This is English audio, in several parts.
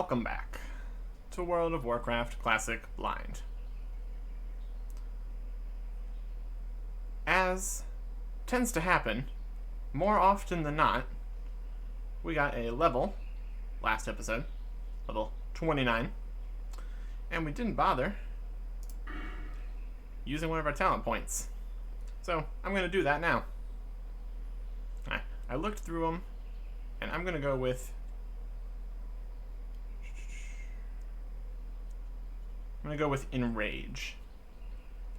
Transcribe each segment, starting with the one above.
welcome back to World of Warcraft Classic Blind. As tends to happen, more often than not, we got a level, last episode, level 29, and we didn't bother using one of our talent points. So I'm going to do that now. I looked through them, and I'm going to go with Enrage.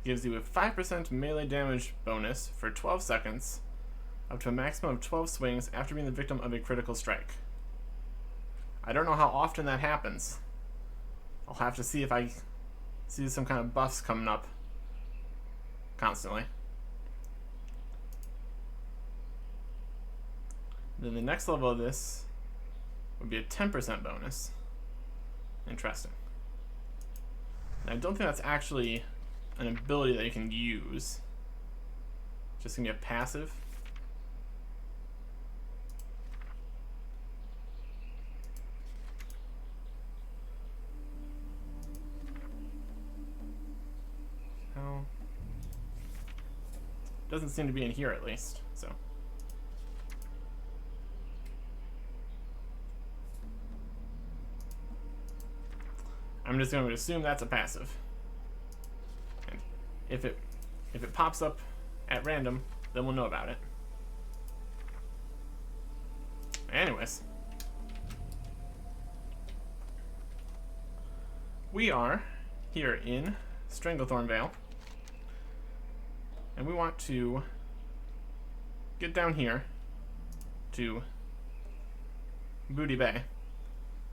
Gives you a 5% melee damage bonus for 12 seconds, up to a maximum of 12 swings after being the victim of a critical strike. I don't know how often that happens. I'll have to see if I see some kind of buffs coming up constantly. Then the next level of this would be a 10% bonus. Interesting. I don't think that's actually an ability that you can use. Just gonna be a passive. No. Doesn't seem to be in here at least, so. I'm just going to assume that's a passive. And if it pops up at random, then we'll know about it. Anyways. We are here in Stranglethorn Vale. And we want to get down here to Booty Bay.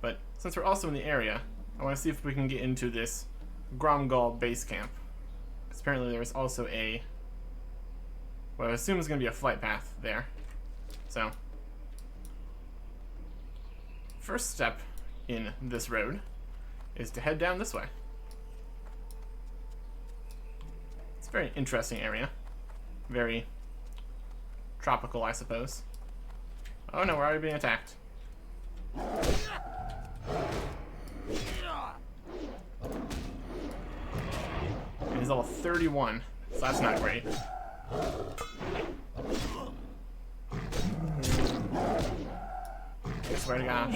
But since we're also in the area, I want to see if we can get into this Gromgall base camp. Because apparently there's also what I assume is going to be a flight path there. So, first step in this road is to head down this way. It's a very interesting area. Very tropical, I suppose. Oh no, we're already being attacked. He's level 31, so that's not great. I swear to gosh.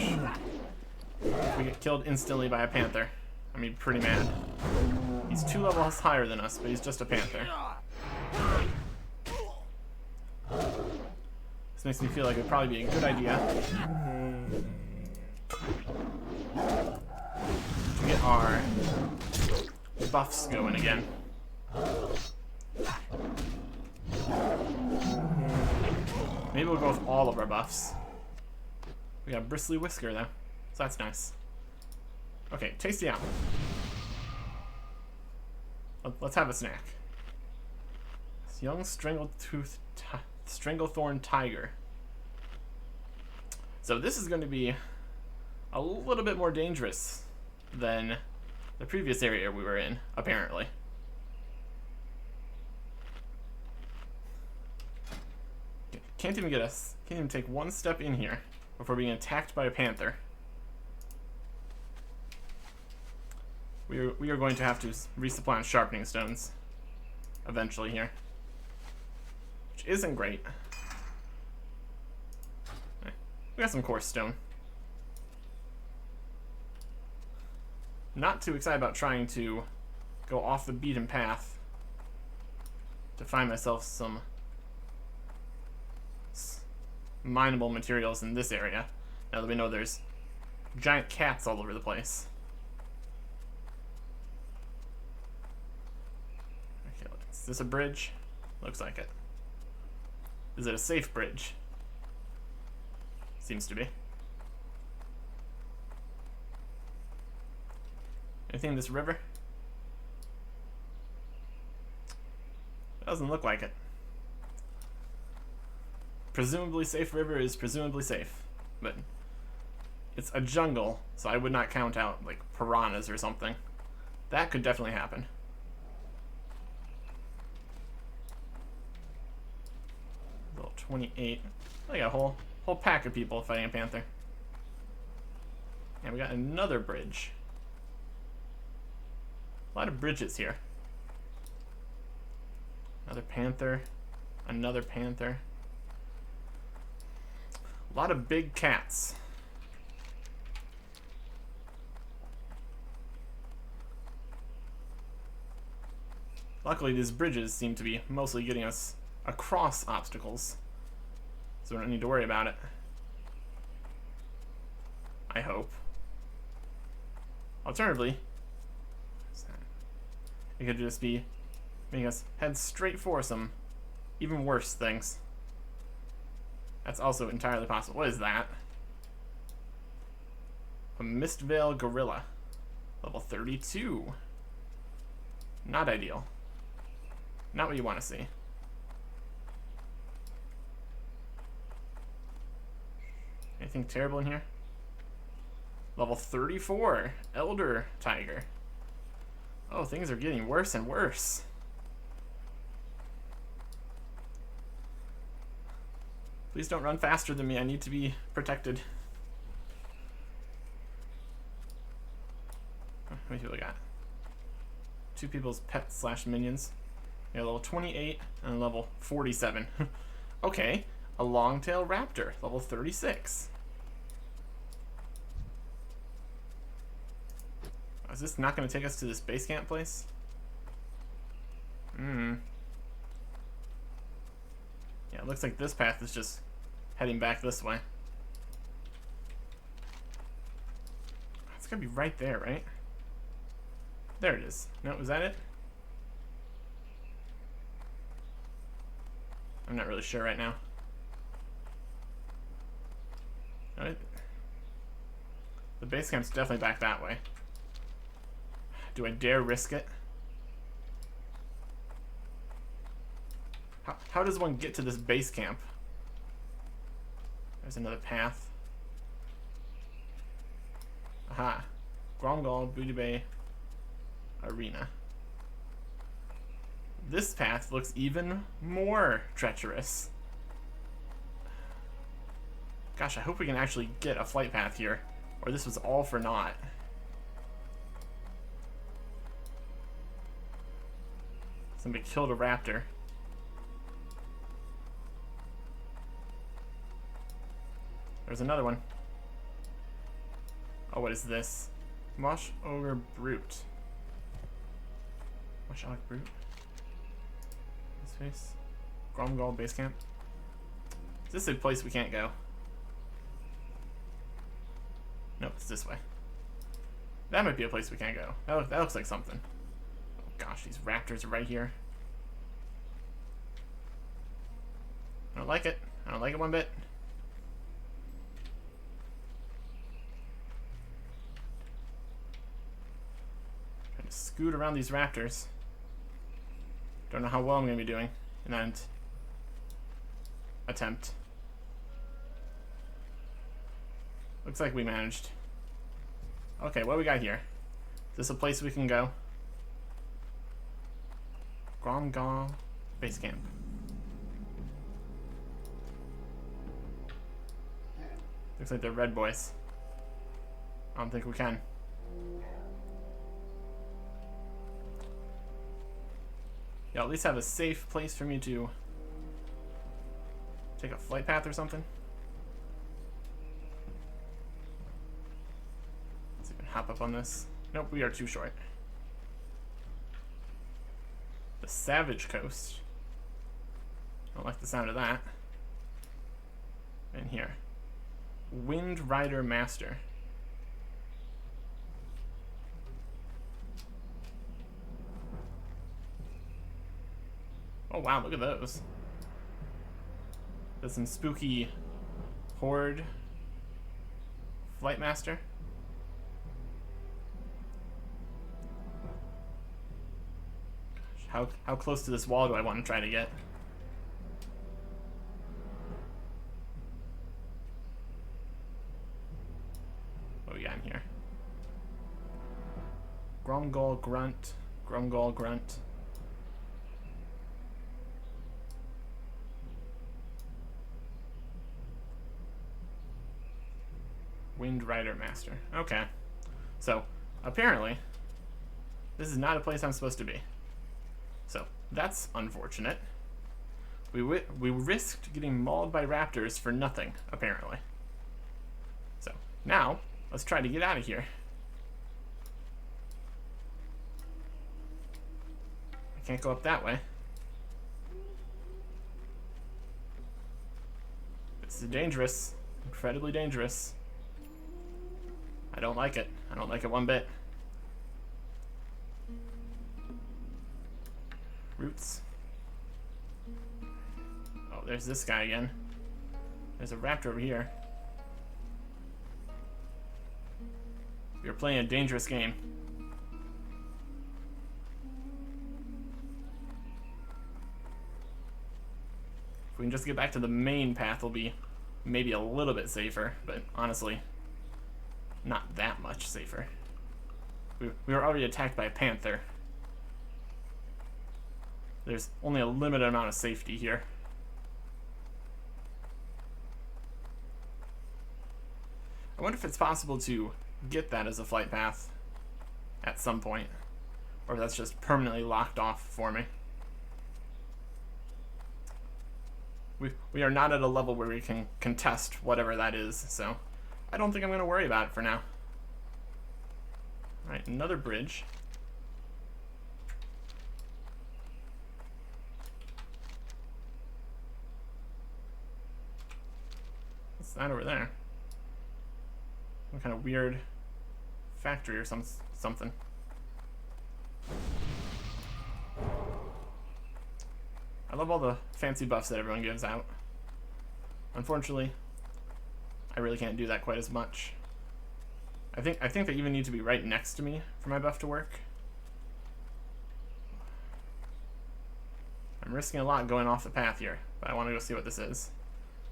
If we get killed instantly by a panther, I'm gonna be pretty mad. He's 2 levels higher than us, but he's just a panther. This makes me feel like it'd probably be a good idea to get our buffs going again. Maybe we'll go with all of our buffs. We got Bristly Whisker though, so that's nice. Okay, tasty apple. Let's have a snack. This young Stranglethorn Tiger. So this is going to be a little bit more dangerous than the previous area we were in, apparently. Can't even take one step in here before being attacked by a panther. We are going to have to resupply on sharpening stones eventually here, which isn't great. We got some coarse stone. Not too excited about trying to go off the beaten path to find myself some mineable materials in this area, now that we know there's giant cats all over the place. Okay, is this a bridge? Looks like it. Is it a safe bridge? Seems to be. Anything in this river? Doesn't look like it. Presumably safe river is presumably safe, but it's a jungle, so I would not count out like piranhas or something. That could definitely happen. Level 28. I got a whole pack of people fighting a panther. And we got another bridge. A lot of bridges here. Another panther. Another panther. A lot of big cats. Luckily, these bridges seem to be mostly getting us across obstacles, so we don't need to worry about it. I hope. Alternatively, it could just be making us head straight for some even worse things. That's also entirely possible. What is that? A Mistvale Gorilla. Level 32. Not ideal. Not what you want to see. Anything terrible in here? Level 34. Elder Tiger. Oh, things are getting worse and worse. Please don't run faster than me. I need to be protected. How many people we got? 2 people's pets / minions. Yeah, level 28 and level 47. Okay, a long-tail raptor, level 36. Is this not going to take us to this base camp place? Yeah, it looks like this path is just heading back this way. It's going to be right there, right? There it is. No, is that it? I'm not really sure right now. Alright. The base camp's definitely back that way. Do I dare risk it? How does one get to this base camp? There's another path. Aha. Gromgal, Booty Bay Arena. This path looks even more treacherous. Gosh, I hope we can actually get a flight path here, or this was all for naught. Somebody killed a raptor. There's another one. Oh, what is this? Mosh Ogre Brute. Mosh Ogre Brute? His face? Gromgal Base Camp? Is this a place we can't go? Nope, it's this way. That might be a place we can't go. That looks like something. Oh gosh, these raptors are right here. I don't like it. I don't like it one bit. Trying to scoot around these raptors. Don't know how well I'm going to be doing in that attempt. Looks like we managed. Okay, what do we got here? Is this a place we can go? Gromgal Base Camp. Looks like they're red boys. I don't think we can. Yeah, at least have a safe place for me to take a flight path or something. Let's even hop up on this. Nope, we are too short. The Savage Coast. I don't like the sound of that. And here. Wind Rider Master. Oh wow, look at those. There's some spooky horde flight master. Gosh, how close to this wall do I want to try to get? What do we got in here? Gromgal Grunt. Gromgal Grunt. Wind Rider Master. Okay. So, apparently, this is not a place I'm supposed to be. So, that's unfortunate. We risked getting mauled by raptors for nothing, apparently. So, now, let's try to get out of here. I can't go up that way. This is dangerous. Incredibly dangerous. I don't like it. I don't like it one bit. Roots. Oh, there's this guy again. There's a raptor over here. You're playing a dangerous game. If we can just get back to the main path, we'll be maybe a little bit safer, but honestly, not that much safer. We were already attacked by a panther. There's only a limited amount of safety here. I wonder if it's possible to get that as a flight path at some point, or if that's just permanently locked off for me. We are not at a level where we can contest whatever that is, so I don't think I'm going to worry about it for now. Alright, another bridge. What's that over there? Some kind of weird factory or something. I love all the fancy buffs that everyone gives out. Unfortunately, I really can't do that quite as much. I think they even need to be right next to me for my buff to work. I'm risking a lot going off the path here, but I want to go see what this is.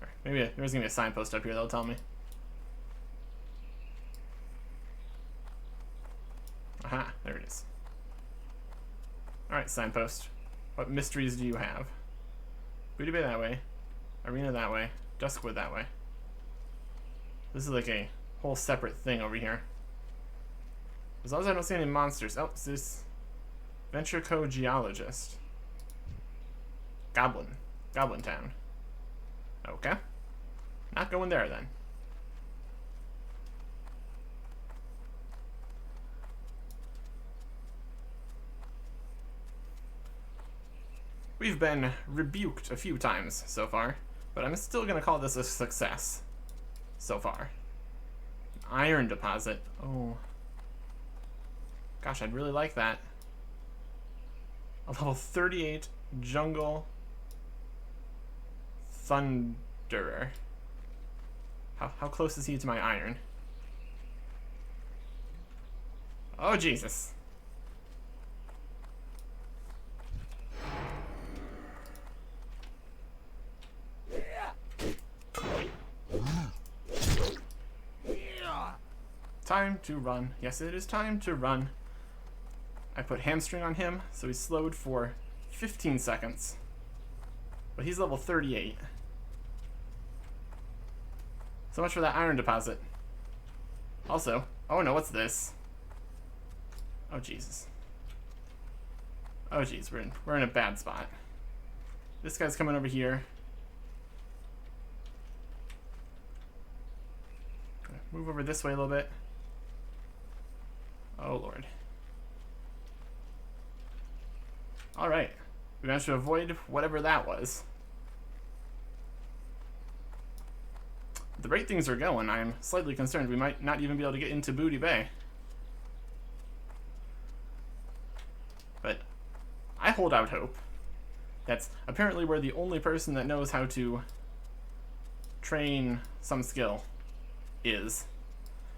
Or maybe there's gonna be a signpost up here that'll tell me. Aha, there it is. Alright, signpost. What mysteries do you have? Booty Bay that way. Arena that way. Duskwood that way. This is like a whole separate thing over here. As long as I don't see any monsters. Oh, it's this Venture Co. Geologist. Goblin Town. Okay. Not going there then. We've been rebuked a few times so far, but I'm still going to call this a success so far. Iron deposit. Oh. Gosh, I'd really like that. A level 38 jungle thunderer. How close is he to my iron? Oh, Jesus. Time to run. Yes, it is time to run. I put hamstring on him, so he's slowed for 15 seconds. But he's level 38. So much for that iron deposit. Also, oh no, what's this? Oh Jesus. Oh jeez, we're in a bad spot. This guy's coming over here. Move over this way a little bit. Oh Lord. Alright. We managed to avoid whatever that was. The rate things are going, I'm slightly concerned we might not even be able to get into Booty Bay. But I hold out hope. That's apparently we're the only person that knows how to train some skill is.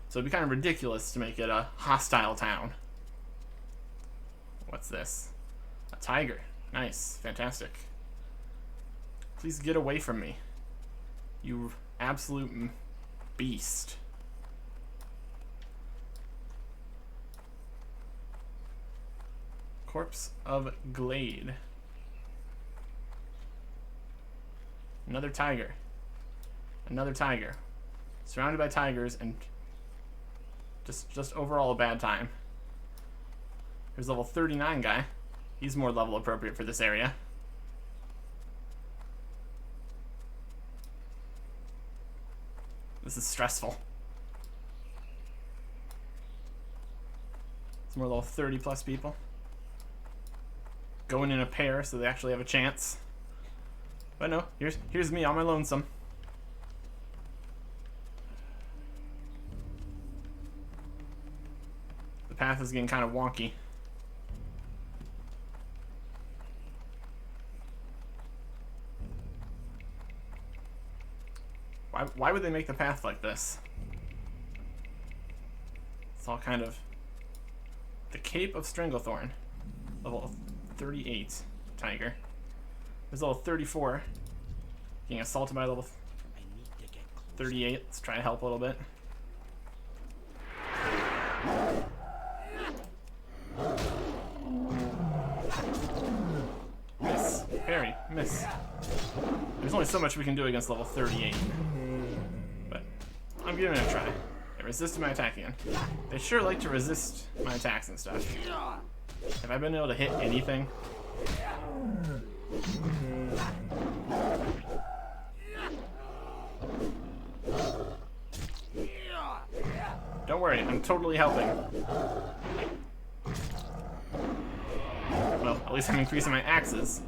So it'd be kind of ridiculous to make it a hostile town. What's this? A tiger. Nice. Fantastic. Please get away from me. You absolute beast. Corpse of Glade. Another tiger. Another tiger. Surrounded by tigers and Just overall a bad time. Here's level 39 guy. He's more level appropriate for this area. This is stressful. It's more level 30 plus people. Going in a pair so they actually have a chance. But no, here's me on my lonesome. The path is getting kind of wonky. Why would they make the path like this? It's all kind of... The Cape of Stranglethorn. Level 38 tiger. There's level 34. Getting assaulted by level 38. Let's try to help a little bit. Miss. Parry. Miss. There's only so much we can do against level 38. But I'm giving it a try. They resisted my attack again. They sure like to resist my attacks and stuff. Have I been able to hit anything? Don't worry, I'm totally helping. Well, at least I'm increasing my axes.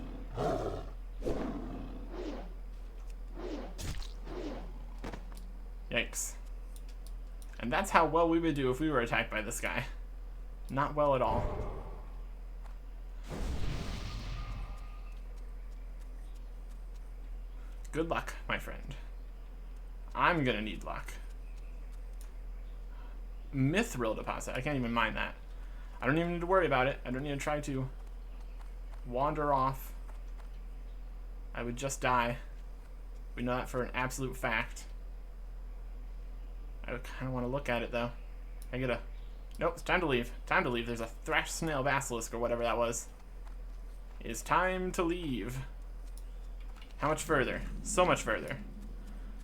Yikes. And that's how well we would do if we were attacked by this guy. Not well at all. Good luck, my friend. I'm gonna need luck. Mithril deposit. I can't even mind that. I don't even need to worry about it. I don't need to try to wander off. I would just die. We know that for an absolute fact. I kind of want to look at it though. I get a... Nope, it's time to leave. Time to leave. There's a thrash snail basilisk or whatever that was. It is time to leave. How much further? So much further.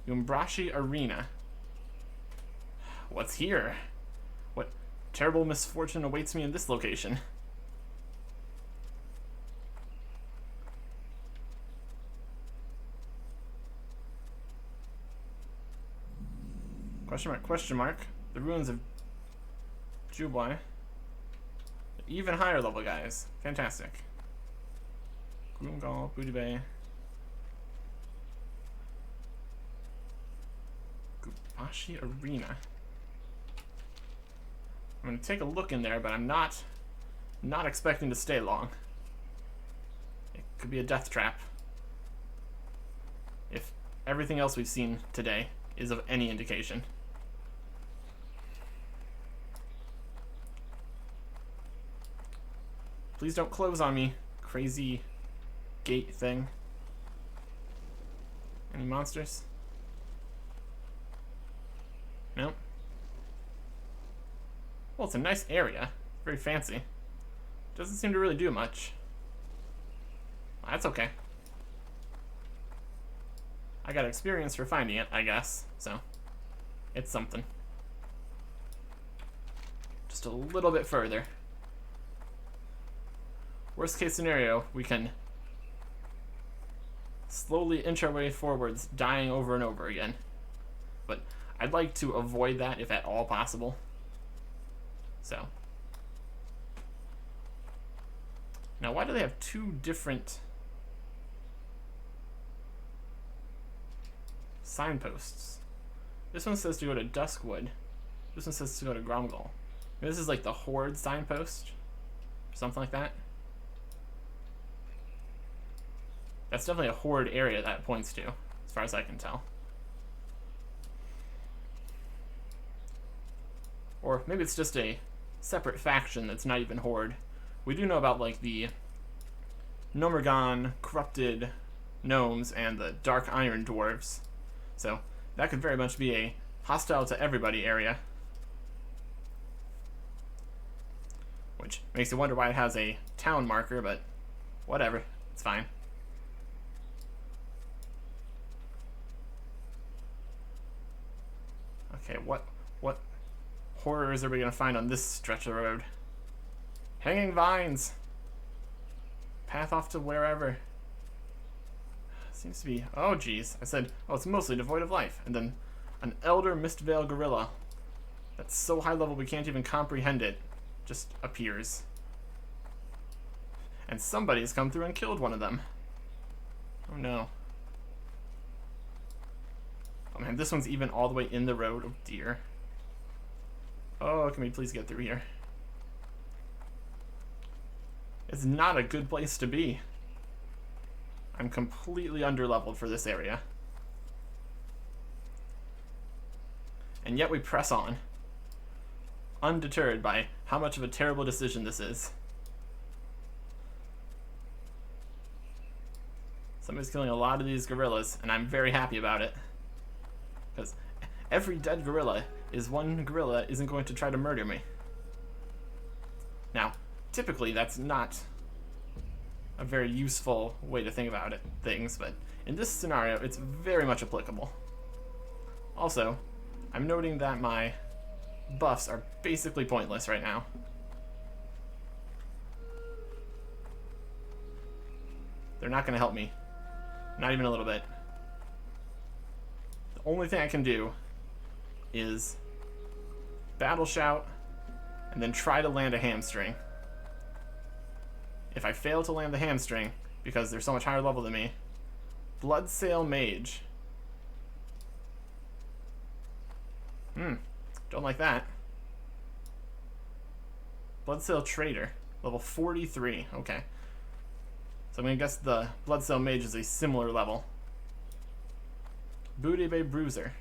Umbrashi Arena. What's here? What terrible misfortune awaits me in this location? Question mark, question mark. The ruins of Jubai. Even higher level guys. Fantastic. Groomgall, Booty Bay. Gubashi Arena. I'm gonna take a look in there, but I'm not expecting to stay long. It could be a death trap. If everything else we've seen today is of any indication. Please don't close on me, crazy gate thing. Any monsters? No. Well, it's a nice area. Very fancy. Doesn't seem to really do much. Well, that's okay. I got experience for finding it, I guess, so it's something. Just a little bit further. Worst case scenario, we can slowly inch our way forwards, dying over and over again. But I'd like to avoid that if at all possible. So. Now, why do they have two different signposts? This one says to go to Duskwood. This one says to go to Gromgall. Maybe this is like the Horde signpost? Something like that. That's definitely a Horde area that points to, as far as I can tell. Or maybe it's just a separate faction that's not even Horde. We do know about, like, the Nomergon corrupted gnomes and the Dark Iron dwarves. So that could very much be a hostile to everybody area. Which makes you wonder why it has a town marker, but whatever, it's fine. Okay, what horrors are we going to find on this stretch of the road? Hanging vines. Path off to wherever. Seems to be... Oh, geez. I said, oh, it's mostly devoid of life. And then an elder Mistveil gorilla. That's so high level we can't even comprehend it. Just appears. And somebody's come through and killed one of them. Oh, no. Oh, man, this one's even all the way in the road. Oh, dear. Oh, can we please get through here? It's not a good place to be. I'm completely underleveled for this area. And yet we press on. Undeterred by how much of a terrible decision this is. Somebody's killing a lot of these gorillas, and I'm very happy about it. Because every dead gorilla is one gorilla isn't going to try to murder me. Now, typically that's not a very useful way to think about things, but in this scenario, it's very much applicable. Also, I'm noting that my buffs are basically pointless right now. They're not going to help me. Not even a little bit. The only thing I can do is battle shout and then try to land a hamstring. If I fail to land the hamstring, because they're so much higher level than me, Bloodsail Mage. Don't like that. Bloodsail Trader, level 43. Okay. So I'm gonna guess the Bloodsail Mage is a similar level. Booty Bay Bruiser.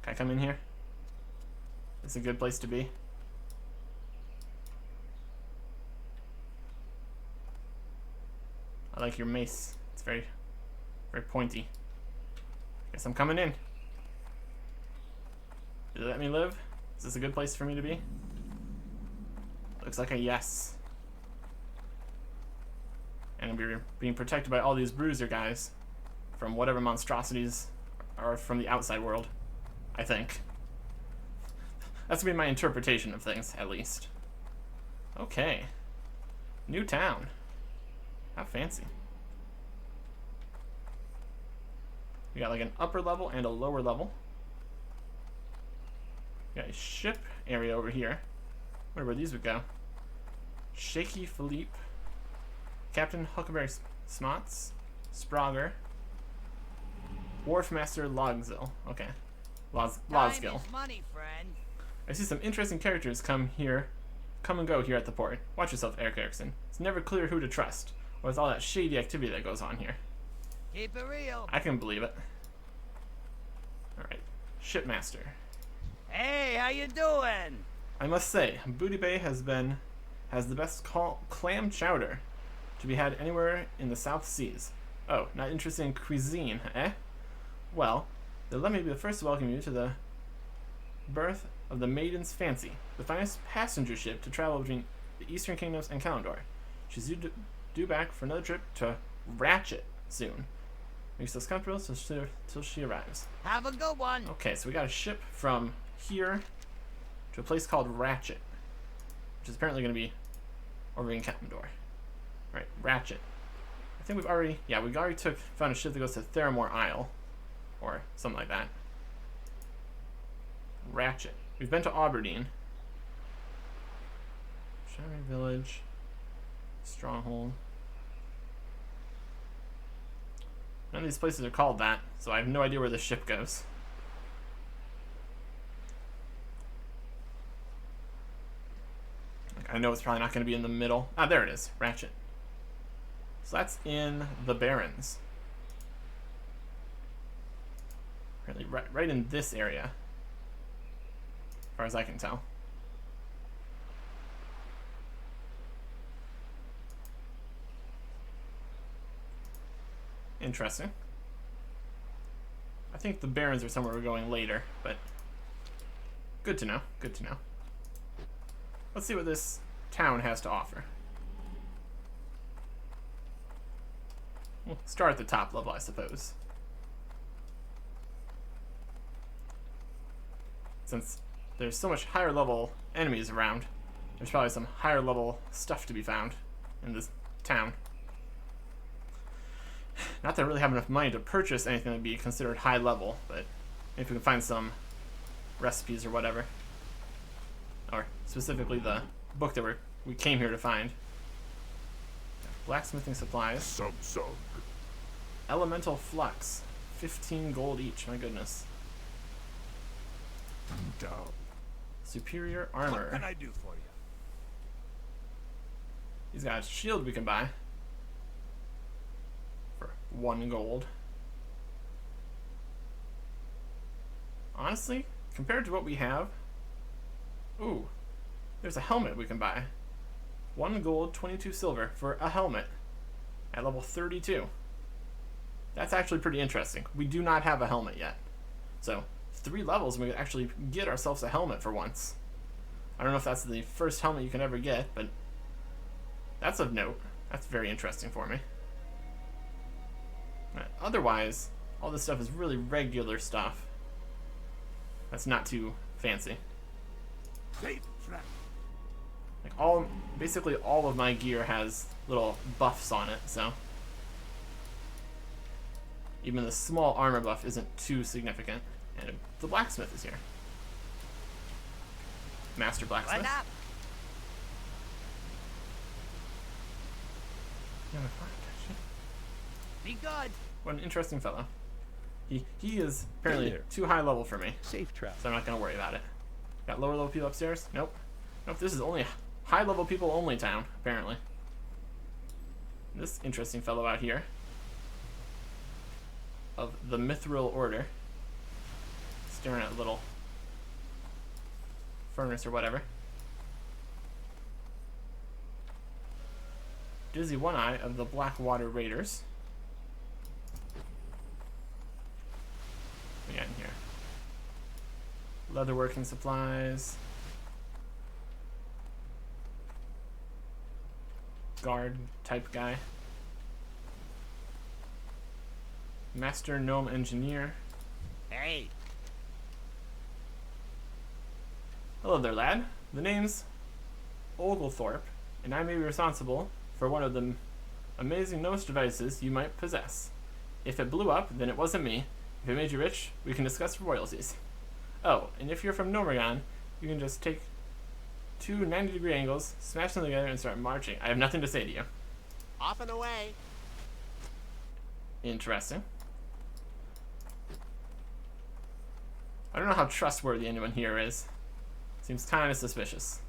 Can I come in here? It's a good place to be. I like your mace. It's very, very pointy. Guess I'm coming in. Did it let me live? Is this a good place for me to be? Looks like a yes. And we're being protected by all these bruiser guys from whatever monstrosities are from the outside world, I think. That's gonna be my interpretation of things, at least. Okay. New town. How fancy. We got like an upper level and a lower level. We got a ship area over here. I wonder where these would go. Shaky Philippe. Captain Huckleberry Smots. Sprager. Wharfmaster Logzil. Okay. Logzil. Money, friend. I see some interesting characters come and go here at the port. Watch yourself, Eric Erickson. It's never clear who to trust, with all that shady activity that goes on here. Keep it real. I can believe it. Alright. Shipmaster. Hey, how you doing? I must say, Booty Bay has the best clam chowder to be had anywhere in the South Seas. Oh, not interested in cuisine, eh? Well, then let me be the first to welcome you to the berth of the Maiden's Fancy, the finest passenger ship to travel between the Eastern Kingdoms and Kalimdor. She's due back for another trip to Ratchet soon. Make yourself comfortable till she arrives. Have a good one. Okay, so we got a ship from here to a place called Ratchet, which is apparently going to be over in Kalimdor. Right, Ratchet. I think we already found a ship that goes to Theramore Isle, or something like that. Ratchet. We've been to Aberdeen. Shire Village. Stronghold. None of these places are called that, so I have no idea where the ship goes. I know it's probably not going to be in the middle. Ah, there it is. Ratchet. So that's in the Barrens. Apparently right in this area. As far as I can tell. Interesting. I think the Barrens are somewhere we're going later, but good to know. Good to know. Let's see what this town has to offer. We'll start at the top level, I suppose. since there's so much higher level enemies around, there's probably some higher level stuff to be found in this town. Not that I really have enough money to purchase anything that would be considered high level, but if we can find some recipes or whatever. Or specifically the book that we came here to find. Blacksmithing supplies. Elemental flux. 15 gold each, my goodness. Superior armor. What can I do for you? He's got a shield we can buy. For 1 gold. Honestly, compared to what we have, ooh, there's a helmet we can buy. 1 gold, 22 silver for a helmet at level 32. That's actually pretty interesting. We do not have a helmet yet. So, 3 levels and we can actually get ourselves a helmet for once. I don't know if that's the first helmet you can ever get, but that's of note. That's very interesting for me. Otherwise, all this stuff is really regular stuff. That's not too fancy. Like basically all of my gear has little buffs on it, so even the small armor buff isn't too significant. And the blacksmith is here. Master blacksmith. What up? Be good. What an interesting fellow. He is apparently Hey there. too high level for me, Safe travel. so I'm not gonna worry about it. Got lower level people upstairs? Nope. Nope, this is only high level people only town, apparently. This interesting fellow out here of the Mithril Order, staring at a little furnace or whatever. Dizzy One Eye of the Blackwater Raiders. What we got in here? Leatherworking supplies. Guard type guy. Master Gnome Engineer. Hey. Hello there, lad. The name's Oglethorpe, and I may be responsible for one of the amazing nose devices you might possess. If it blew up, then it wasn't me. If it made you rich, we can discuss royalties. Oh, and if you're from Nomergon, you can just take 2 90-degree angles, smash them together, and start marching. I have nothing to say to you. Off and away. Interesting. I don't know how trustworthy anyone here is. Seems kind of suspicious.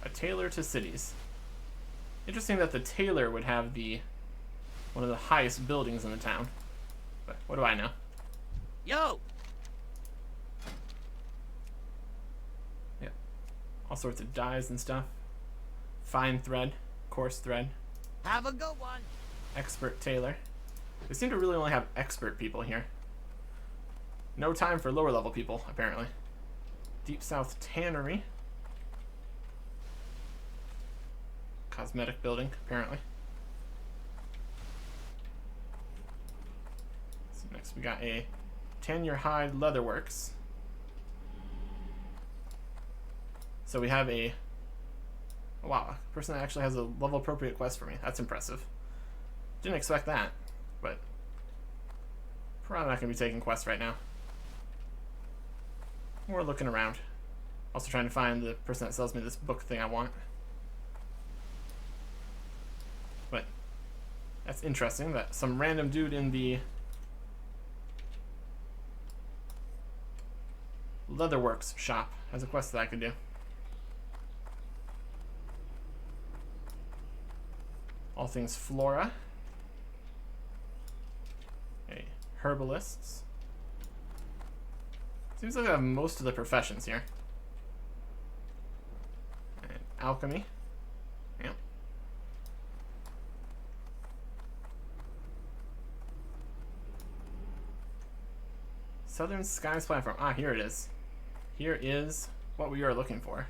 A tailor to cities. Interesting that the tailor would have one of the highest buildings in the town. But what do I know? Yo. Yeah. All sorts of dyes and stuff. Fine thread, coarse thread. Have a good one. Expert tailor. They seem to really only have expert people here. No time for lower level people, apparently. Deep South Tannery. Cosmetic building, apparently. So next we got a Tenure Hide Leatherworks. So we have a wow, a person that actually has a level appropriate quest for me. That's impressive. Didn't expect that, but probably not going to be taking quests right now. More looking around. Also trying to find the person that sells me this book thing I want. But that's interesting that some random dude in the Leatherworks shop has a quest that I could do. All things flora. Okay, herbalists. Seems like I have most of the professions here. And alchemy. Yep. Southern Skies platform. Ah, here it is. Here is what we are looking for.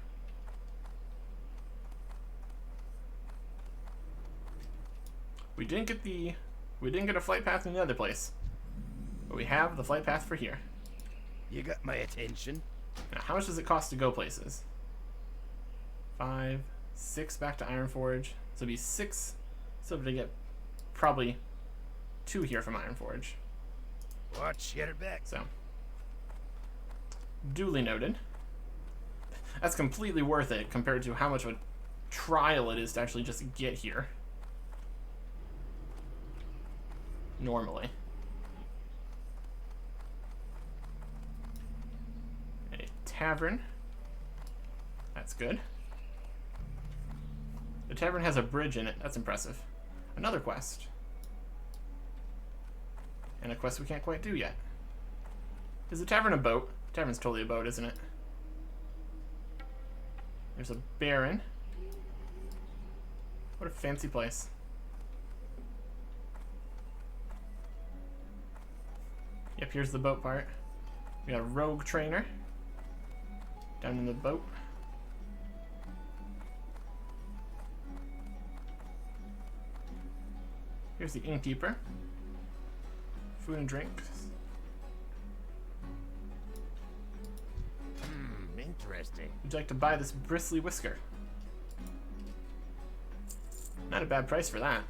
We didn't get a flight path in the other place. But we have the flight path for here. You got my attention. Now, how much does it cost to go places? 5, 6 back to Ironforge. So it'd be 6 silver to get probably 2 here from Ironforge. Watch, get her back. So, duly noted. That's completely worth it compared to how much of a trial it is to actually just get here. Normally. A tavern. That's good. The tavern has a bridge in it. That's impressive. Another quest. And a quest we can't quite do yet. Is the tavern a boat? The tavern's totally a boat, isn't it? There's a baron. What a fancy place. Yep, here's the boat part. We got a rogue trainer down in the boat. Here's the innkeeper. Food and drinks. Interesting. Would you like to buy this bristly whisker? Not a bad price for that.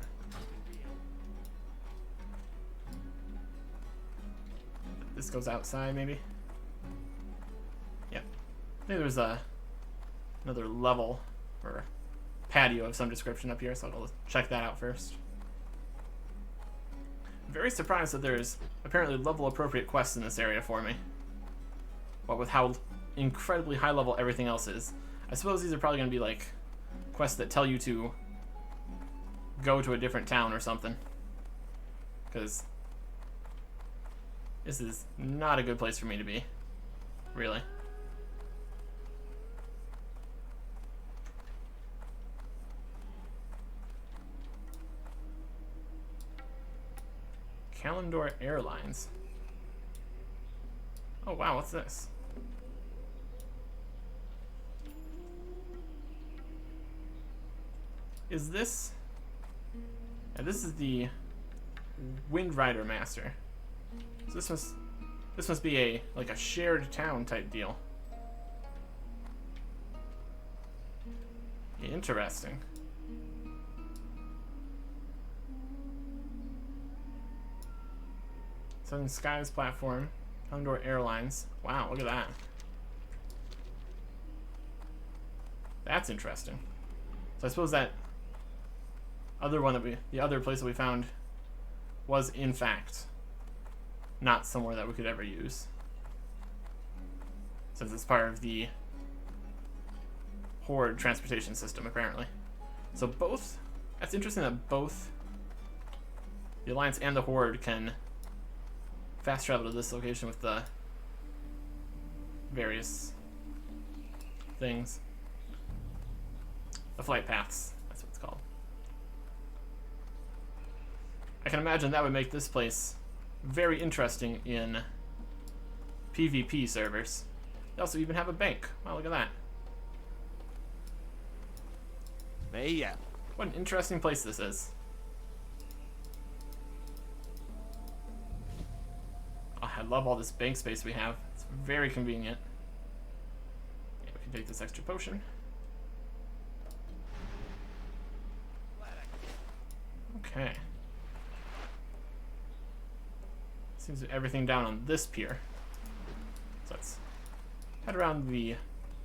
This goes outside, maybe? Yep. I think there's another level or patio of some description up here, so I'll check that out first. I'm very surprised that there's apparently level appropriate quests in this area for me. What with how incredibly high level everything else is. I suppose these are probably going to be like quests that tell you to go to a different town or something. Because this is not a good place for me to be. Really. Calendar Airlines. Oh wow, what's this? Is this... Yeah, this is the Wind Rider Master. So this must be a like a shared town type deal. Interesting. Southern Skies platform, Condor Airlines. Wow, look at that. That's interesting. So I suppose that other one that the other place that we found was in fact not somewhere that we could ever use, since it's part of the Horde transportation system apparently. So both, that's interesting that both the Alliance and the Horde can fast travel to this location with the various things. The flight paths, that's what it's called. I can imagine that would make this place very interesting in PvP servers. They also even have a bank. Wow, look at that. Yeah. What an interesting place this is. Oh, I love all this bank space we have. It's very convenient. Yeah, we can take this extra potion. Okay. Seems to everything down on this pier. So let's head around the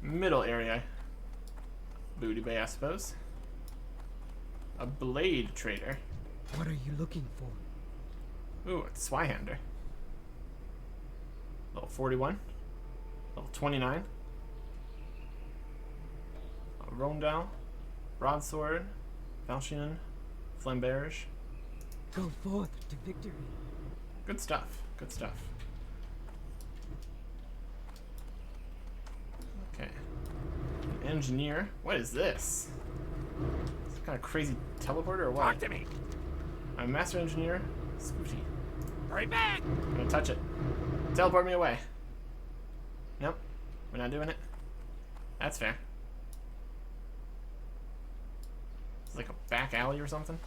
middle area. Booty Bay, I suppose. A blade trader. What are you looking for? Ooh, it's Swyhander. Level 41. Level 29. A Rondel. Broadsword. Falchion. Flamberge. Go forth to victory. Good stuff. Good stuff. Okay. An engineer. What is this? Some kind of crazy teleporter or what? Talk to me. I'm a master engineer. Scooty. Hurry back. I'm gonna touch it. Teleport me away. Nope. We're not doing it. That's fair. It's like a back alley or something.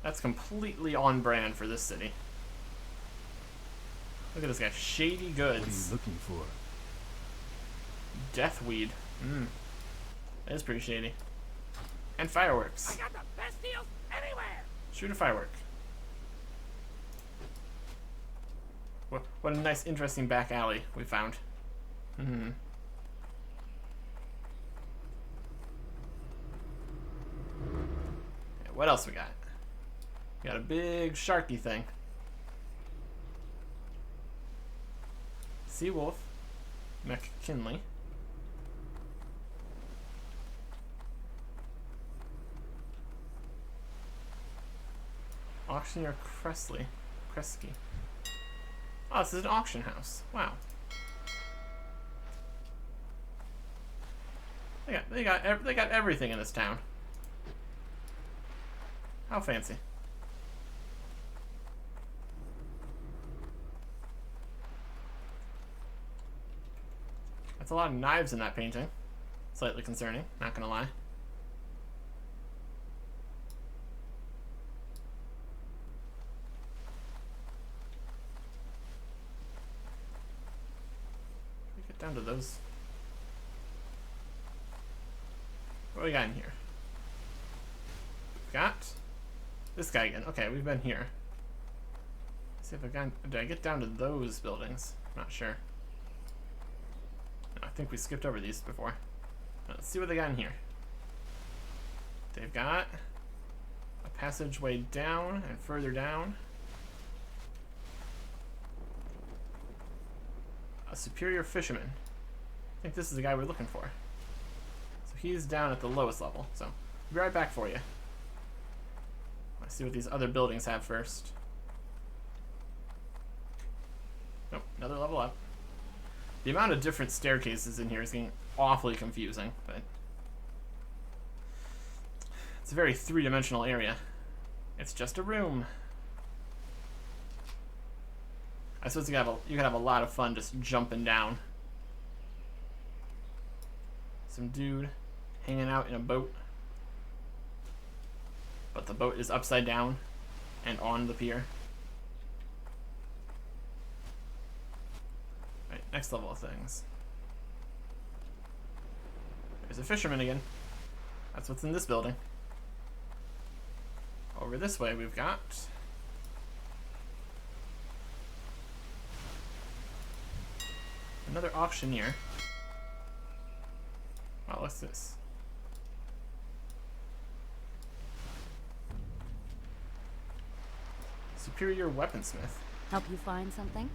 That's completely on brand for this city. Look at this guy. Shady What are you goods. looking for? Deathweed. That is pretty shady. And fireworks. I got the best deals anywhere. Shoot a firework. What a nice, interesting back alley we found. Okay, what else we got? We got a big sharky thing. Seawolf. McKinley. Auctioneer Kresge. Oh, this is an auction house. Wow. They got everything in this town. How fancy. That's a lot of knives in that painting. Slightly concerning, not gonna lie. Down to those. What do we got in here? We've got this guy again. Okay, we've been here. Let's see if I got. Did I get down to those buildings? I'm not sure. No, I think we skipped over these before. Let's see what they got in here. They've got a passageway down and further down. A superior fisherman. I think this is the guy we're looking for. So he's down at the lowest level. So I'll be right back for you. Let's see what these other buildings have first. Nope, another level up. The amount of different staircases in here is getting awfully confusing, but it's a very three-dimensional area. It's just a room. I suppose you could have a lot of fun just jumping down. Some dude hanging out in a boat. But the boat is upside down and on the pier. Right, next level of things. There's a fisherman again. That's what's in this building. Over this way we've got another auctioneer. Wow, what's this? Superior weaponsmith. Help you find something?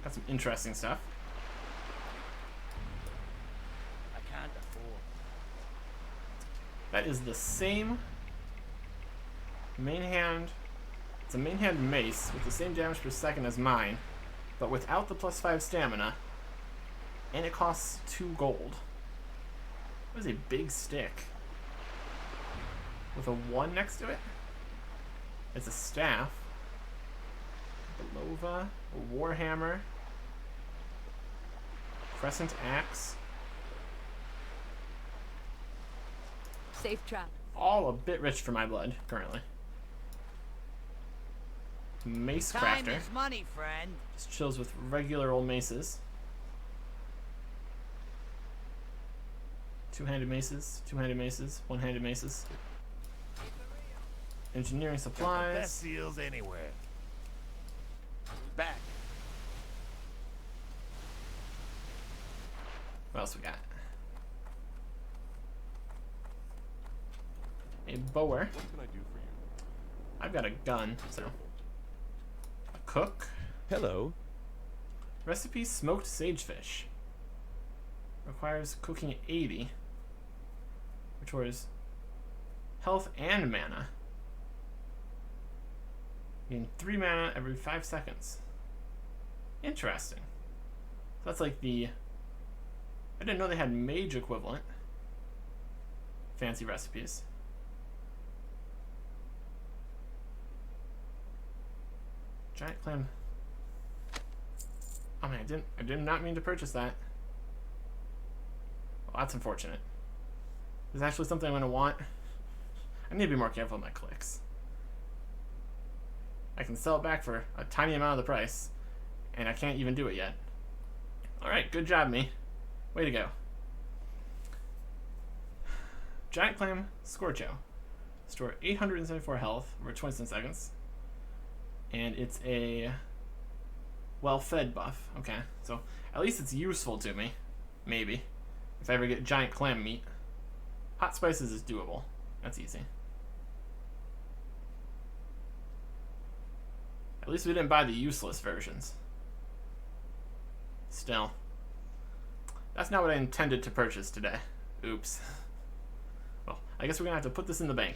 Got some interesting stuff. I can't afford. That is the same main hand. It's a main hand mace with the same damage per second as mine, but without the +5 stamina, and it costs 2 gold. That is a big stick. With a 1 next to it? It's a staff. A Belova, a warhammer, crescent axe. Safe trap. All a bit rich for my blood, currently. Mace Time crafter. is money, friend. Just chills with regular old maces. Two-handed maces, one-handed maces. Engineering Best supplies. deals anywhere. Back. What else we got? A bower. What can I do for you? I've got a gun, so. A cook. Hello. Recipe smoked sagefish. Requires cooking at 80. Which was health and mana. Gain 3 mana every 5 seconds. Interesting. So that's like the... I didn't know they had mage equivalent. Fancy recipes. Giant clam. Oh man, I did not mean to purchase that. Well, that's unfortunate. Is actually something I'm gonna want. I need to be more careful with my clicks. I can sell it back for a tiny amount of the price, and I can't even do it yet. Alright, good job, me. Way to go. Giant Clam Scorcho. Store 874 health over 27 seconds. And it's a well-fed buff. Okay, so at least it's useful to me. Maybe. If I ever get giant clam meat. Hot spices is doable. That's easy. At least we didn't buy the useless versions. Still. That's not what I intended to purchase today. Oops. Well, I guess we're gonna have to put this in the bank.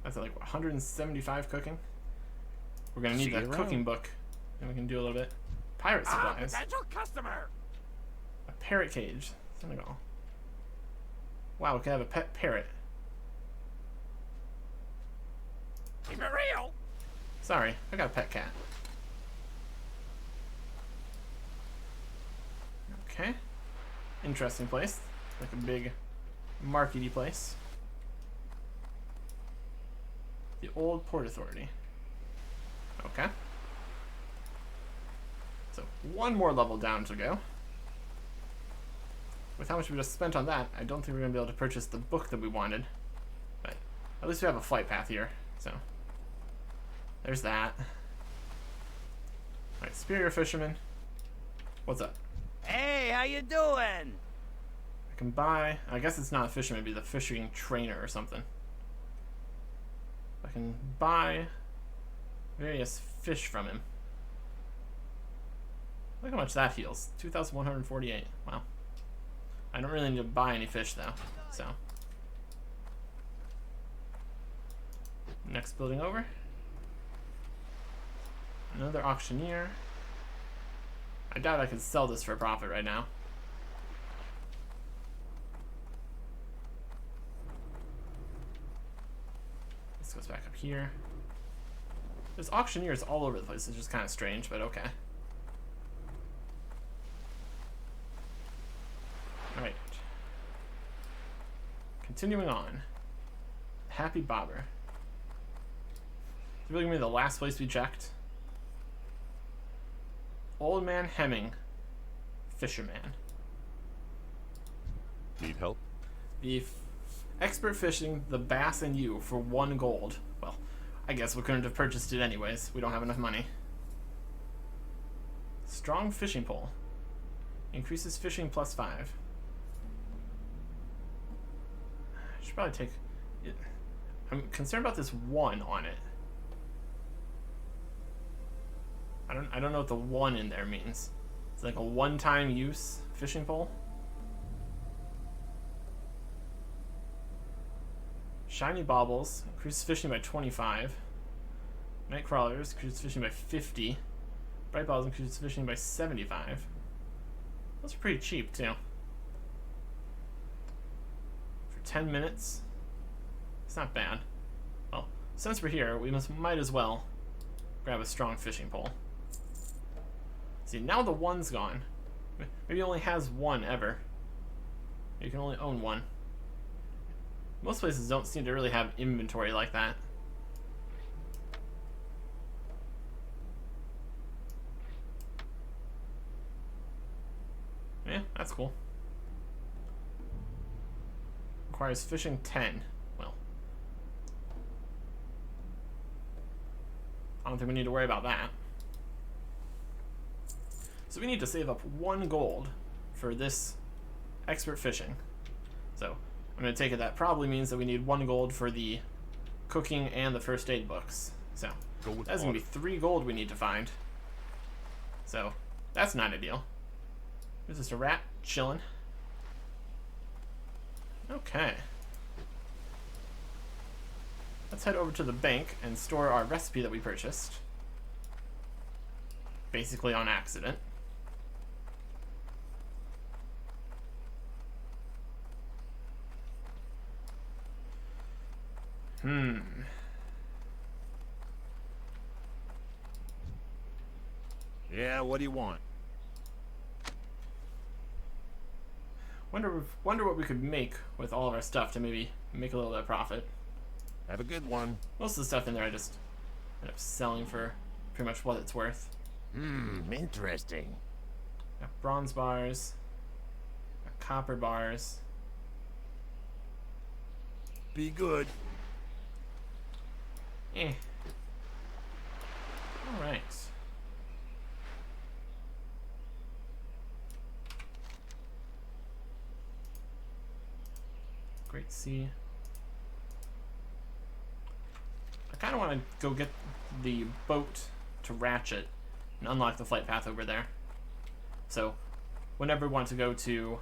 That's like 175 cooking. We're gonna need See you that around. cooking book, and we can do a little bit. Pirate supplies. Potential customer. A parrot cage. Senegal. Wow, we could have a pet parrot. Keep it real. Sorry, I got a pet cat. Okay. Interesting place. Like a big markety place. The Old Port Authority. Okay. So, one more level down to go. With how much we just spent on that, I don't think we're going to be able to purchase the book that we wanted. But at least we have a flight path here, so. There's that. Alright, Superior Fisherman. What's up? Hey, how you doing? I can buy, I guess it's not a fisherman, it'd be the fishing trainer or something. I can buy various fish from him. Look how much that heals. 2,148. Wow. I don't really need to buy any fish though, so. Next building over. Another auctioneer. I doubt I could sell this for a profit right now. This goes back up here. There's auctioneers all over the place. It's just kind of strange, but okay. Alright. Continuing on. Happy Bobber. It's really gonna be the last place we checked. Old Man Hemming. Fisherman. Need help? The expert fishing the bass and you for 1 gold. Well, I guess we couldn't have purchased it anyways. We don't have enough money. Strong fishing pole. Increases fishing +5. I should probably take it. I'm concerned about this 1 on it. I don't know what the 1 in there means. It's like a one-time use fishing pole. Shiny Baubles increases fishing by 25. Night Crawlers increases fishing by 50. Bright Balls increases fishing by 75. Those are pretty cheap too. For 10 minutes, it's not bad. Well, since we're here, we might as well grab a strong fishing pole. See, now the 1's gone. Maybe it only has 1 ever. You can only own 1. Most places don't seem to really have inventory like that. Yeah, that's cool. Requires fishing 10. Well, I don't think we need to worry about that. So we need to save up 1 gold for this expert fishing. So I'm going to take it that probably means that we need 1 gold for the cooking and the first aid books. So that's going to be 3 gold we need to find. So that's not ideal. There's just a rat chilling. Okay. Let's head over to the bank and store our recipe that we purchased. Basically on accident. Yeah, what do you want? Wonder what we could make with all of our stuff to maybe make a little bit of profit. Have a good one. Most of the stuff in there I just end up selling for pretty much what it's worth. Interesting. Got bronze bars, got copper bars. Be good. Eh. Alright. Great sea. I kind of want to go get the boat to Ratchet and unlock the flight path over there. So, whenever we want to go to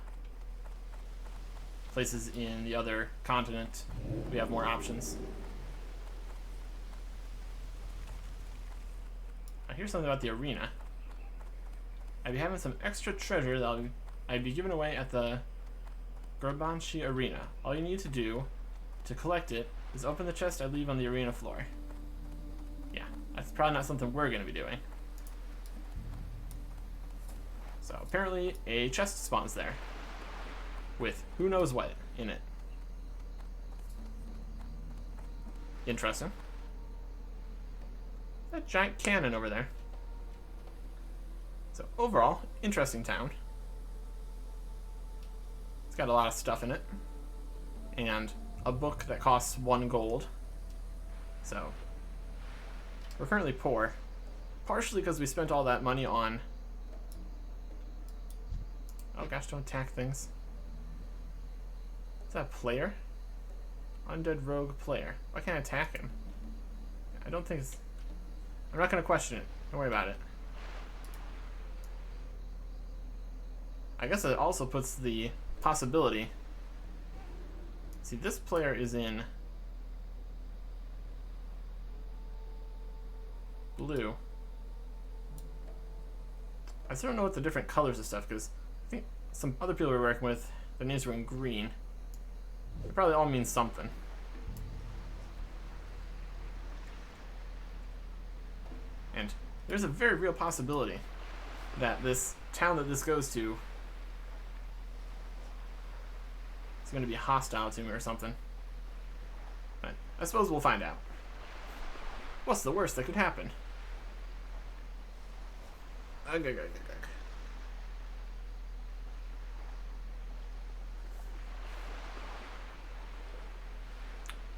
places in the other continent, we have more options. I hear something about the arena. I'd be having some extra treasure that I'd be giving away at the Garbanchi Arena. All you need to do to collect it is open the chest I leave on the arena floor. Yeah, that's probably not something we're going to be doing. So apparently a chest spawns there with who knows what in it. Interesting. That giant cannon over there. So overall, interesting town. It's got a lot of stuff in it. And a book that costs 1 gold. So we're currently poor. Partially because we spent all that money on... Oh gosh, don't attack things. Is that a player? Undead rogue player. Why can't I attack him? I don't think it's... I'm not going to question it. Don't worry about it. I guess it also puts the possibility... See, this player is in blue. I still don't know what the different colors of stuff, because I think some other people we're working with, their names were in green. It probably all means something. And there's a very real possibility that this town that this goes to is going to be hostile to me or something. But I suppose we'll find out. What's the worst that could happen?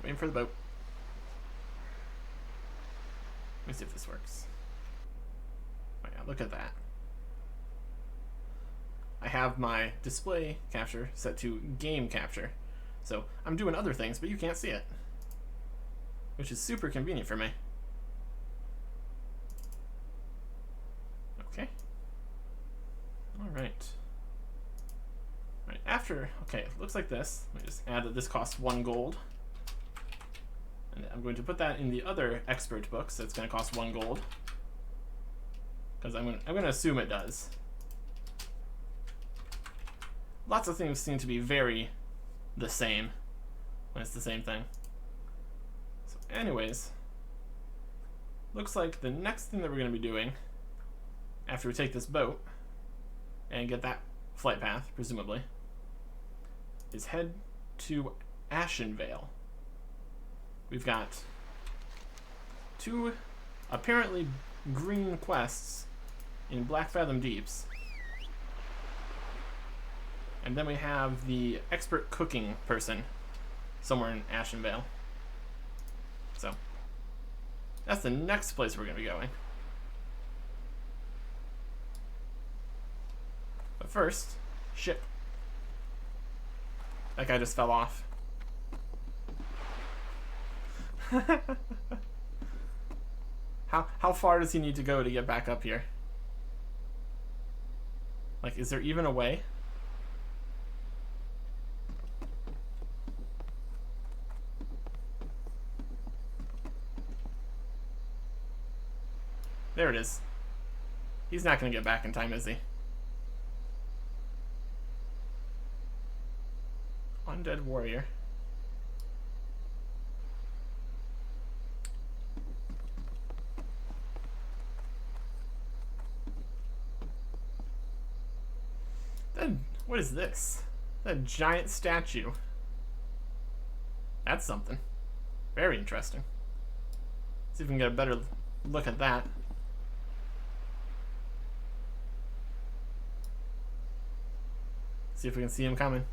Waiting for the boat. Let me see if this works. Oh yeah, look at that. I have my display capture set to game capture. So I'm doing other things, but you can't see it. Which is super convenient for me. Okay. Alright. Alright, after, okay, it looks like this. Let me just add that this costs 1 gold. And I'm going to put that in the other expert book, so it's going to cost 1 gold. Because I'm going to assume it does. Lots of things seem to be very the same when it's the same thing. So anyways, looks like the next thing that we're going to be doing after we take this boat and get that flight path, presumably, is head to Ashenvale. We've got 2 apparently green quests in Blackfathom Deeps. And then we have the expert cooking person somewhere in Ashenvale. So, that's the next place we're going to be going. But first, ship. That guy just fell off. How far does he need to go to get back up here? Like, is there even a way? There it is. He's not going to get back in time, is he? Undead warrior. Then, what is this? A giant statue. That's something. Very interesting. See if we can get a better look at that. See if we can see him coming.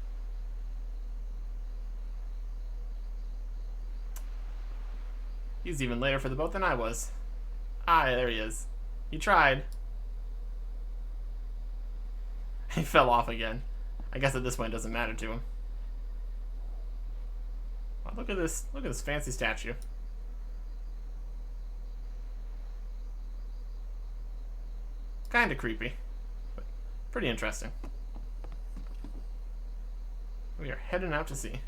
He's even later for the boat than I was. Ah, there he is. He tried. He fell off again. I guess at this point it doesn't matter to him. Wow, look at this fancy statue. Kinda creepy, but pretty interesting. We are heading out to sea.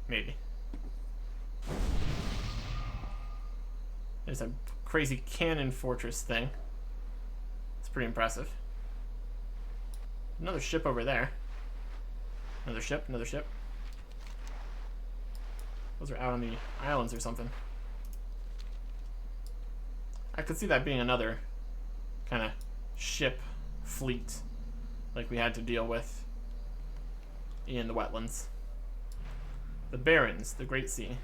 Maybe. There's a crazy cannon fortress thing. It's pretty impressive. Another ship over there. Another ship, another ship. Those are out on the islands or something. I could see that being another kind of ship fleet like we had to deal with in the wetlands. The Barrens, the Great Sea.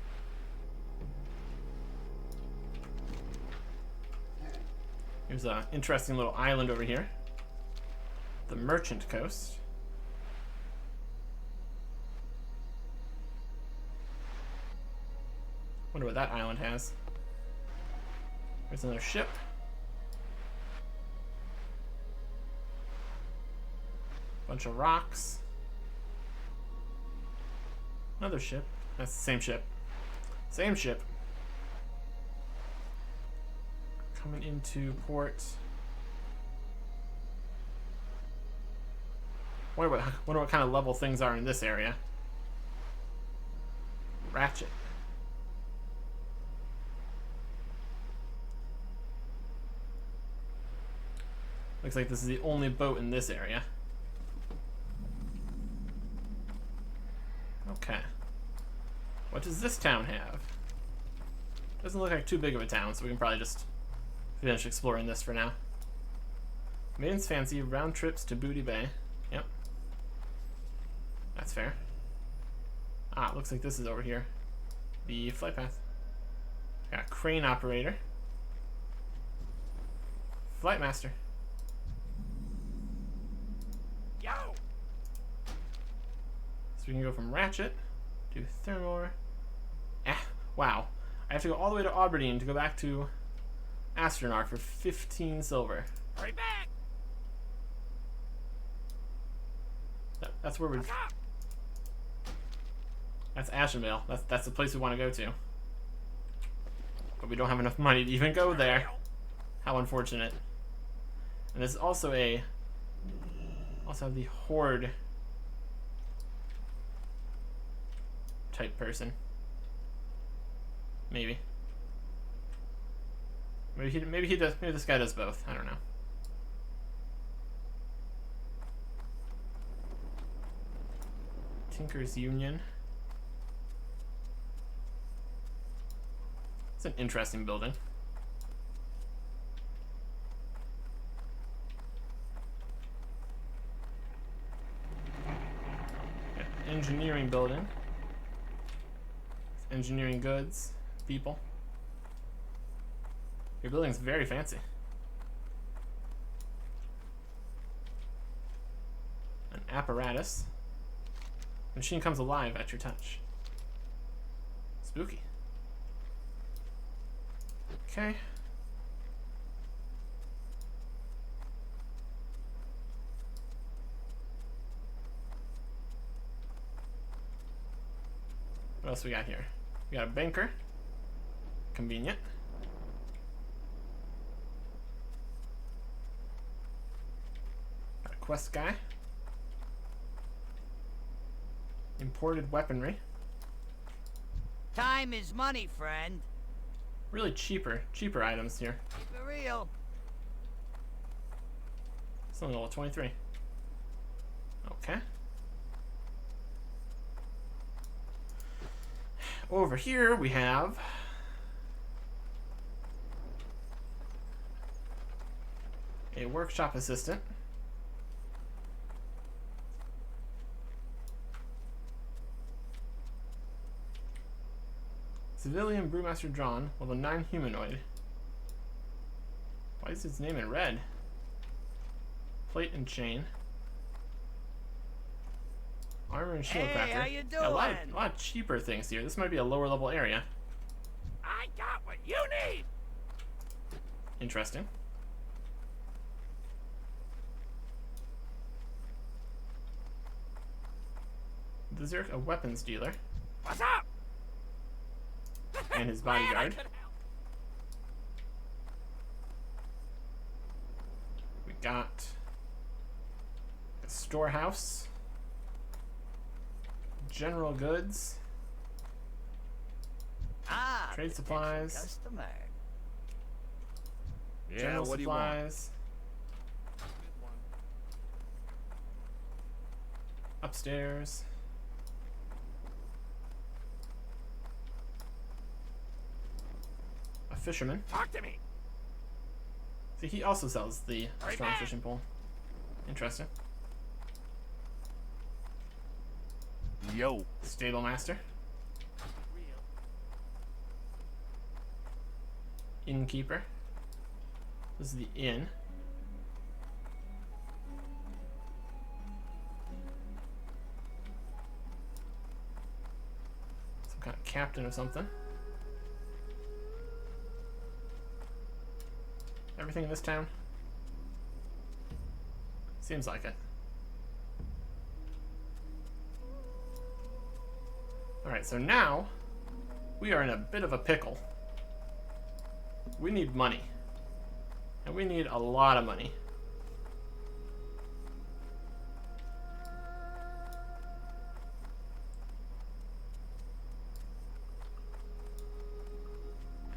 Here's an interesting little island over here. The Merchant Coast. Wonder what that island has. There's another ship. Bunch of rocks. Another ship. That's the same ship. Same ship. Coming into port. Wonder what kind of level things are in this area. Ratchet. Looks like this is the only boat in this area. Okay. What does this town have? Doesn't look like too big of a town, so we can probably just finish exploring this for now. Maiden's Fancy, round trips to Booty Bay. Yep. That's fair. Ah, it looks like this is over here. The flight path. Got a crane operator. Flight master. Yo! So we can go from Ratchet to Thermore. Wow. I have to go all the way to Aberdeen to go back to Astronaut for 15 silver. Hurry back! That's where we're... That's Ashenvale. That's the place we want to go to. But we don't have enough money to even go there. How unfortunate. And there's also a... Also have the Horde type person. Maybe. Maybe he does. Maybe this guy does both. I don't know. Tinker's Union. It's an interesting building. Got engineering building. Engineering goods. People. Your building's very fancy. An apparatus. The machine comes alive at your touch. Spooky. Okay. What else we got here? We got a banker. Convenient. Got a quest guy. Imported weaponry. Time is money, friend. Really cheaper items here. Keep it real. It's only level 23. Okay. Over here we have A workshop assistant. Civilian Brewmaster John, level 9 humanoid. Why is his name in red? Plate and chain. Armor and shield Hey, crafter. how you Yeah, a lot doing? of cheaper things here. This might be a lower level area. I got what you need. Interesting. Berserk, a weapons dealer, What's up? and his Man, I bodyguard. could help. We got a storehouse, general goods, Ah, Trade potential supplies. Customer. Yeah, general what do you want? supplies, upstairs. A fisherman. Talk to me. See, he also sells the Right strong back. fishing pole. Interesting. Yo. Stable master. Real. Innkeeper. This is the inn. Some kind of captain or something. Everything in this town? Seems like it. Alright, so now we are in a bit of a pickle. We need money. And we need a lot of money.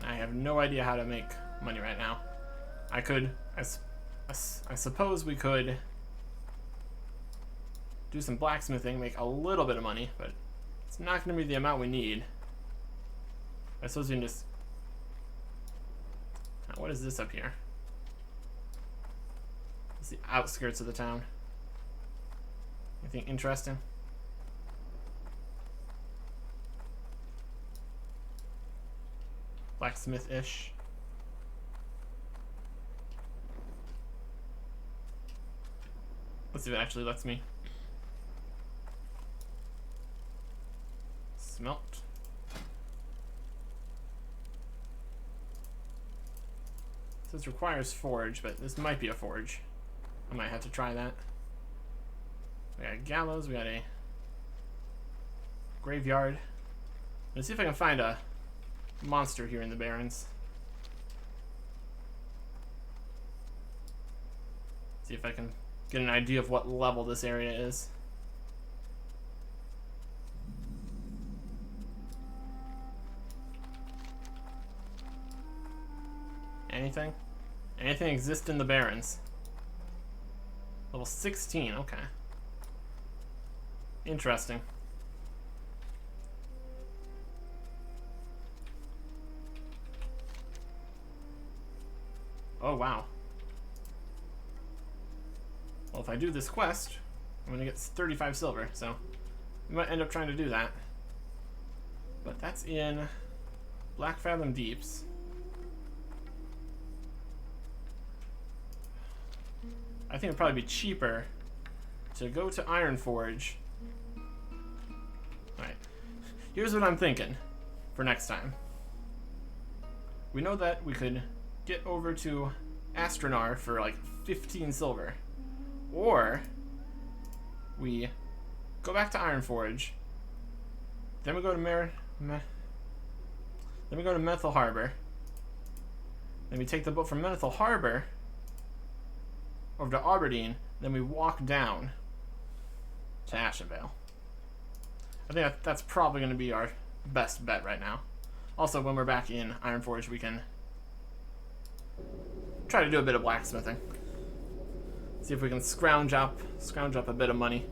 I have no idea how to make money right now. I could, I suppose we could do some blacksmithing, make a little bit of money, but it's not going to be the amount we need. I suppose we can just... Now, what is this up here? It's the outskirts of the town. Anything interesting? Blacksmith-ish. Let's see if it actually lets me. Smelt. It says requires forge, but this might be a forge. I might have to try that. We got a gallows, we got a graveyard. Let's see if I can find a monster here in the Barrens. See if I can get an idea of what level this area is. Anything? Anything exist in the Barrens? Level 16, okay. Interesting. Oh, wow. Well, if I do this quest, I'm gonna get 35 silver, so we might end up trying to do that. But that's in Black Fathom Deeps. I think it'd probably be cheaper to go to Ironforge. Alright. Here's what I'm thinking for next time. We know that we could get over to Astronar for like 15 silver. Or we go back to Ironforge. Then we go to then we go to Methyl Harbor. Then we take the boat from Methyl Harbor over to Aberdeen, then we walk down to Ashenvale. I think that's probably going to be our best bet right now. Also, when we're back in Ironforge, we can try to do a bit of blacksmithing. See if we can scrounge up a bit of money.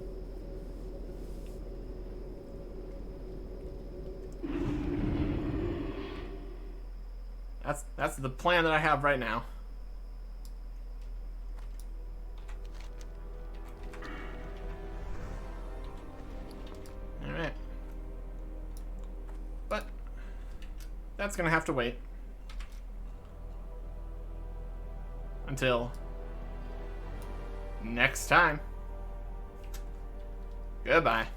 That's the plan that I have right now. that's gonna have to wait until next time. Goodbye.